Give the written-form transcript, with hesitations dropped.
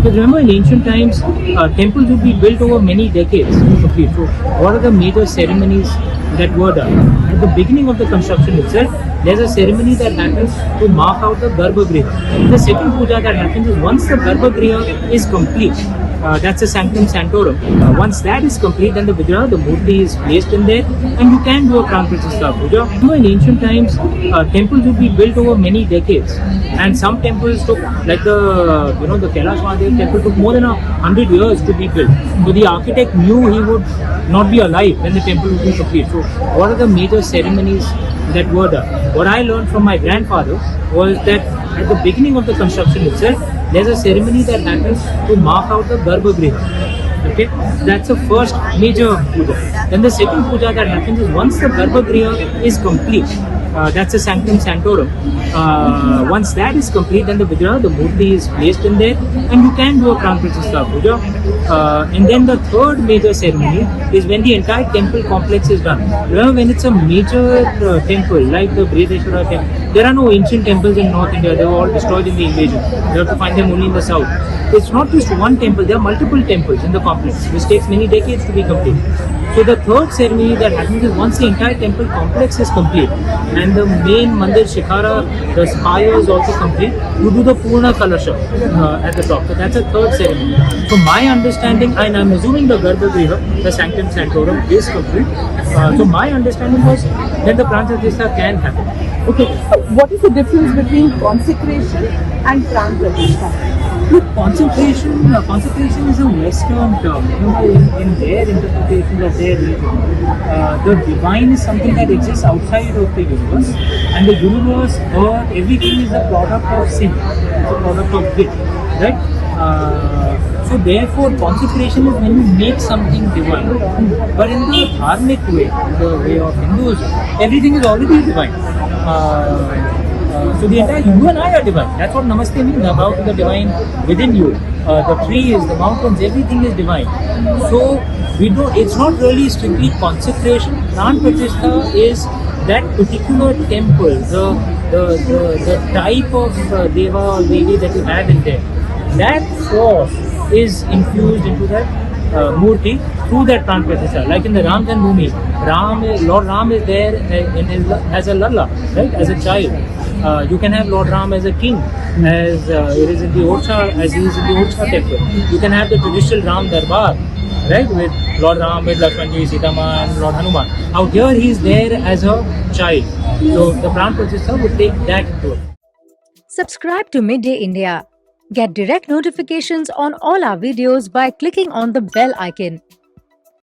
Because remember, in ancient times, temples would be built over many decades to complete. So, what are the major ceremonies that were done? At the beginning of the construction itself, there's a ceremony that happens to mark out the Garbha Griha. The second puja that happens is once the Garbha Griha is complete. That's the sanctum sanctorium. Once that is complete, then the Vigraha, the Murti is placed in there, and you can do a Pran Pratishtha Puja. In ancient times, temples would be built over many decades, and some temples took, like the Kailash Mahadev temple, took more than 100 years to be built. So the architect knew he would not be alive when the temple would be complete. So what are the major ceremonies that were done? What I learned from my grandfather was that at the beginning of the construction itself, there's a ceremony that happens to mark out the Garbha Griha. Okay, that's the first major puja. Then the second puja that happens is once the Garbha Griha is complete. That's the sanctum sanctorium. Once that is complete, then the Vigraha, the Murti is placed in there, and you can do a Pran Pratishtha Puja. And then the third major ceremony is when the entire temple complex is done. Remember, when it's a major temple like the Brihadeshwara temple, there are no ancient temples in North India. They were all destroyed in the invasion. You have to find them only in the south. It's not just one temple, there are multiple temples in the complex, which takes many decades to be complete. So the third ceremony that happens is once the entire temple complex is complete and the main Mandir Shikhara, the spire is also complete, you do the Purna Kalasha at the top. So that's a third ceremony. So my understanding, and I'm assuming the Garbha Griha, the sanctum sanctorum is complete. So my understanding was that the Pran Pratishtha can happen. Okay, what is the difference between consecration and Pran Pratishtha? Look, consecration is a Western term. In their interpretation of their religion, the divine is something that exists outside of the universe, and the universe, or everything, is a product of sin. It's a product of guilt, right? So therefore, consecration is when you make something divine. But in the dharmic way, the way of Hinduism, everything is already divine. So the entire, you and I are divine. That's what Namaste means, about the divine within you. The trees, the mountains, everything is divine. So it's not really strictly consecration. Pran Pratishtha is that particular temple, the type of Deva or Devi that you have in there. That force is infused into that Murti through that Pran Pratishtha. Like in the Ram Janmabhoomi, Lord Ram is there as a lalla, right, as a child. You can have Lord Ram as a king, as it is in the Orsha, as he is in the Orsha temple. You can have the traditional Ram Darbar, right, with Lord Ram, with Lakshmanji, Sita Ma, and Lord Hanuman. Out here, he is there as a child. So the Pran Pratishtha would take that into account. Subscribe to Midday India. Get direct notifications on all our videos by clicking on the bell icon.